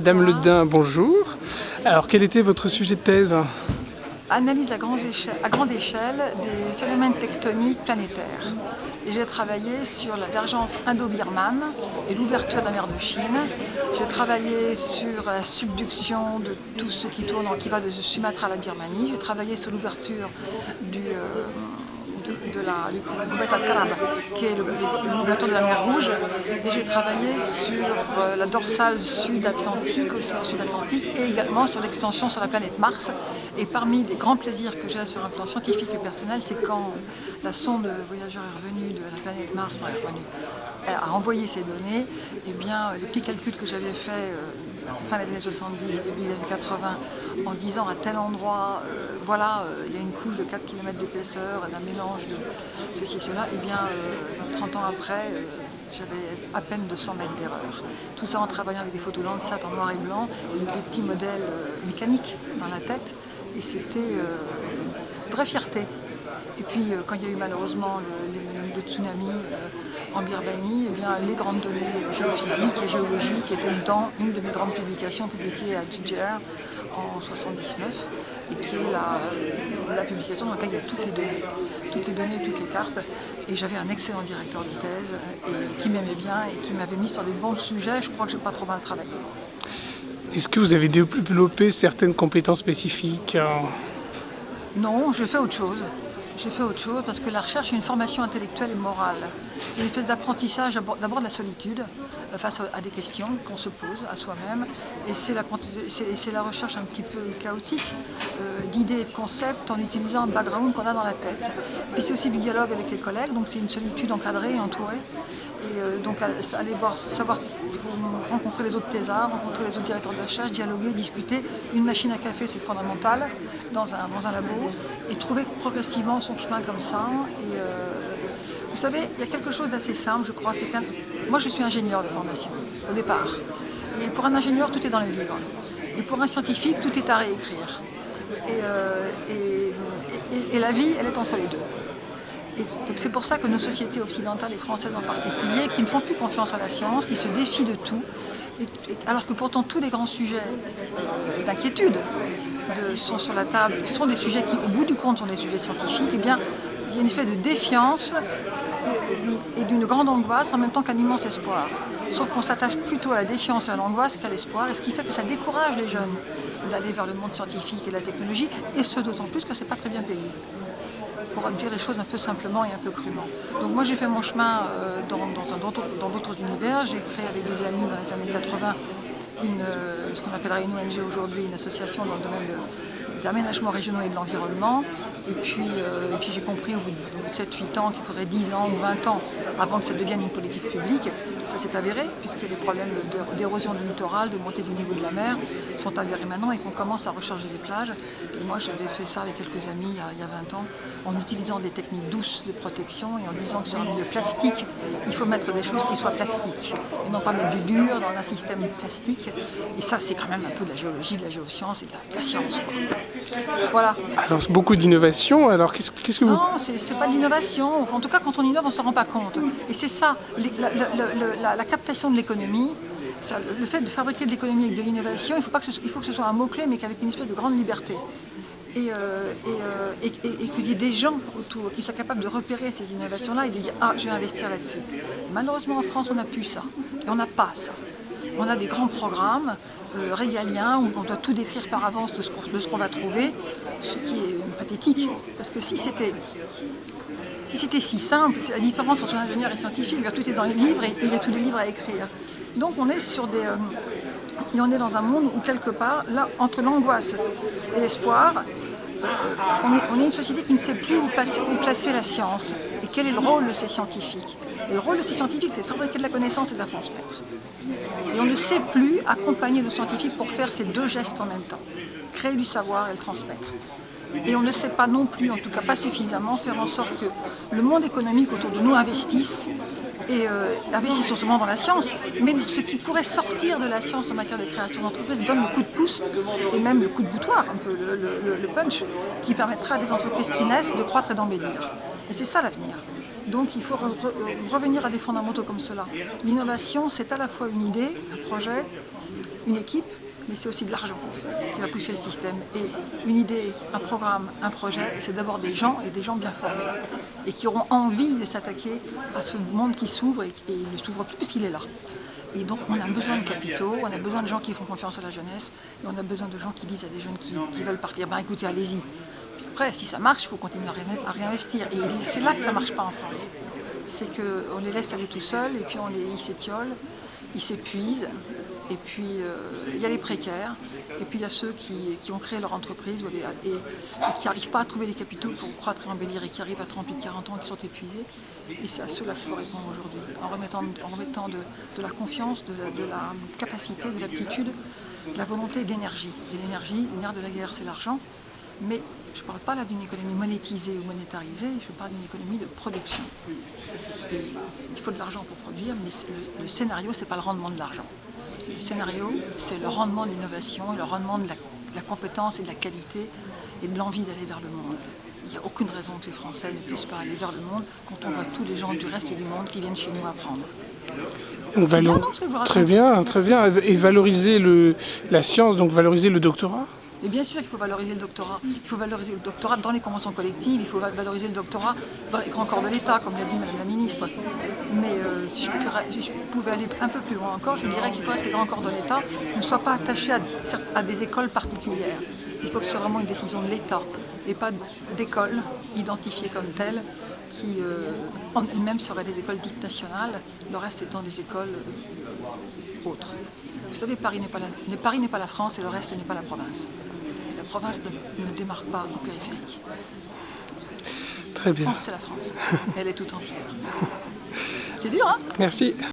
Madame Ledin, bonjour. Alors, quel était votre sujet de thèse? Analyse à grande échelle des phénomènes tectoniques planétaires. Et j'ai travaillé sur la vergence indo-birmane et l'ouverture de la mer de Chine. J'ai travaillé sur la subduction de tout ce qui tourne, qui va de Sumatra à la Birmanie. J'ai travaillé sur l'ouverture du GouBet al-Kalab, qui est l'ouverture de la mer Rouge. Et j'ai travaillé sur la dorsale sud-atlantique, océan sud-atlantique, et également sur l'extension sur la planète Mars. Et parmi les grands plaisirs que j'ai sur un plan scientifique et personnel, c'est quand la sonde voyageur est revenue de la planète Mars, a envoyé ses données, et bien les petits calculs que j'avais faits fin des années 70, début des années 80, en disant à tel endroit, il y a une couche de 4 km d'épaisseur, d'un mélange de ceci et cela, et bien 30 ans après, j'avais à peine 200 mètres d'erreur. Tout ça en travaillant avec des photos Landsat en noir et blanc, des petits modèles mécaniques dans la tête, et c'était une vraie fierté. Et puis quand il y a eu malheureusement le tsunami en Birmanie, eh bien, les grandes données géophysiques et géologiques étaient dans une de mes grandes publications publiées à GJR en 1979, et qui est la publication dans laquelle il y a toutes les données, toutes les cartes. Et j'avais un excellent directeur de thèse qui m'aimait bien et qui m'avait mis sur des bons sujets. Je crois que j'ai pas trop mal travaillé. Est-ce que vous avez développé certaines compétences spécifiques? Non, je fais autre chose. J'ai fait autre chose parce que la recherche est une formation intellectuelle et morale. C'est une espèce d'apprentissage d'abord de la solitude face à des questions qu'on se pose à soi-même. Et c'est la recherche un petit peu chaotique d'idées et de concepts en utilisant un background qu'on a dans la tête. Puis c'est aussi du dialogue avec les collègues, donc c'est une solitude encadrée et entourée. Et donc aller voir, savoir, rencontrer les autres thésards, rencontrer les autres directeurs de recherche, dialoguer, discuter. Une machine à café, c'est fondamental dans un labo, et trouver progressivement son chemin comme ça. Et vous savez, il y a quelque chose d'assez simple, je crois, c'est que moi je suis ingénieur de formation, au départ. Et pour un ingénieur, tout est dans les livres. Et pour un scientifique, tout est à réécrire. Et la vie, elle est entre les deux. Et c'est pour ça que nos sociétés occidentales et françaises en particulier, qui ne font plus confiance à la science, qui se défient de tout, alors que pourtant tous les grands sujets d'inquiétude sont sur la table, sont des sujets qui, au bout du compte, sont des sujets scientifiques, eh bien, il y a une espèce de défiance et d'une grande angoisse en même temps qu'un immense espoir. Sauf qu'on s'attache plutôt à la défiance et à l'angoisse qu'à l'espoir, et ce qui fait que ça décourage les jeunes d'aller vers le monde scientifique et la technologie, et ce d'autant plus que c'est pas très bien payé, pour dire les choses un peu simplement et un peu crûment. Donc moi j'ai fait mon chemin dans d'autres univers. J'ai créé avec des amis dans les années 80 ce qu'on appellerait une ONG aujourd'hui, une association dans le domaine des aménagements régionaux et de l'environnement. Et puis j'ai compris au bout de 7-8 ans qu'il faudrait 10 ans ou 20 ans avant que ça devienne une politique publique. Ça s'est avéré, puisque les problèmes d'érosion du littoral, de montée du niveau de la mer sont avérés maintenant et qu'on commence à recharger les plages. Et moi j'avais fait ça avec quelques amis il y a 20 ans, en utilisant des techniques douces de protection et en disant que sur un milieu plastique, il faut mettre des choses qui soient plastiques et non pas mettre du dur dans un système plastique. Et ça, c'est quand même un peu de la géologie, de la géoscience et de la science, quoi. Voilà. Alors, beaucoup d'innovation. Alors, qu'est-ce que vous... Non, c'est pas de l'innovation. En tout cas, quand on innove, on ne se rend pas compte. Et c'est ça, la captation de l'économie. Le fait de fabriquer de l'économie avec de l'innovation, il faut que ce soit un mot-clé, mais qu'avec une espèce de grande liberté. Et qu'il y ait des gens autour qui soient capables de repérer ces innovations-là et de dire « Ah, je vais investir là-dessus ». Malheureusement, en France, on n'a plus ça. Et on n'a pas ça. On a des grands programmes régaliens où on doit tout décrire par avance de ce qu'on va trouver, ce qui est pathétique. Parce que si c'était si simple, c'est la différence entre un ingénieur et un scientifique, tout est dans les livres et il y a tous les livres à écrire. Donc on est sur et on est dans un monde où quelque part, là, entre l'angoisse et l'espoir, on est une société qui ne sait plus où placer la science et quel est le rôle de ces scientifiques. Et le rôle de ces scientifiques, c'est de fabriquer de la connaissance et de la transmettre. Et on ne sait plus accompagner nos scientifiques pour faire ces deux gestes en même temps, créer du savoir et le transmettre. Et on ne sait pas non plus, en tout cas pas suffisamment, faire en sorte que le monde économique autour de nous investisse, et investisse non seulement dans la science, mais ce qui pourrait sortir de la science en matière de création d'entreprise donne le coup de pouce, et même le coup de boutoir, un peu le punch, qui permettra à des entreprises qui naissent de croître et d'embellir. Et c'est ça l'avenir. Donc il faut revenir à des fondamentaux comme cela. L'innovation, c'est à la fois une idée, un projet, une équipe, mais c'est aussi de l'argent qui va pousser le système. Et une idée, un programme, un projet, c'est d'abord des gens, et des gens bien formés, et qui auront envie de s'attaquer à ce monde qui s'ouvre, et il ne s'ouvre plus puisqu'il est là. Et donc on a besoin de capitaux, on a besoin de gens qui font confiance à la jeunesse, et on a besoin de gens qui disent à des jeunes qui veulent partir, ben écoutez, allez-y. Puis après, si ça marche, il faut continuer à réinvestir. Et c'est là que ça ne marche pas en France. C'est qu'on les laisse aller tout seuls, et puis ils s'étiolent, ils s'épuisent, et puis il y a les précaires, et puis il y a ceux qui ont créé leur entreprise et qui n'arrivent pas à trouver les capitaux pour croître et embellir, et qui arrivent à 38, 40 ans, qui sont épuisés. Et c'est à ceux-là qu'il faut répondre aujourd'hui, en remettant de la confiance, de la capacité, de l'aptitude, de la volonté d'énergie. Et l'énergie, le nerf de la guerre, c'est l'argent, mais je ne parle pas là d'une économie monétisée ou monétarisée, je parle d'une économie de production. Et il faut de l'argent pour produire, mais le scénario, ce n'est pas le rendement de l'argent. Le scénario, c'est le rendement de l'innovation et le rendement de la compétence et de la qualité et de l'envie d'aller vers le monde. Il n'y a aucune raison que les Français ne puissent pas aller vers le monde quand on voit tous les gens du reste du monde qui viennent chez nous apprendre. Très bien, très bien. Et valoriser la science, donc valoriser le doctorat? Et bien sûr qu'il faut valoriser le doctorat. Il faut valoriser le doctorat dans les conventions collectives, il faut valoriser le doctorat dans les grands corps de l'État, comme l'a dit Madame la Ministre. Mais si je pouvais aller un peu plus loin encore, je dirais qu'il faudrait que les grands corps de l'État ne soient pas attachés à des écoles particulières. Il faut que ce soit vraiment une décision de l'État, et pas d'écoles identifiées comme telles, qui en elles-mêmes seraient des écoles dites nationales, le reste étant des écoles autres. Vous savez, Paris n'est pas la France et le reste n'est pas la province. La province ne démarre pas au périphérique. Très bien. La France, c'est la France. Elle est tout entière. C'est dur, hein? Merci.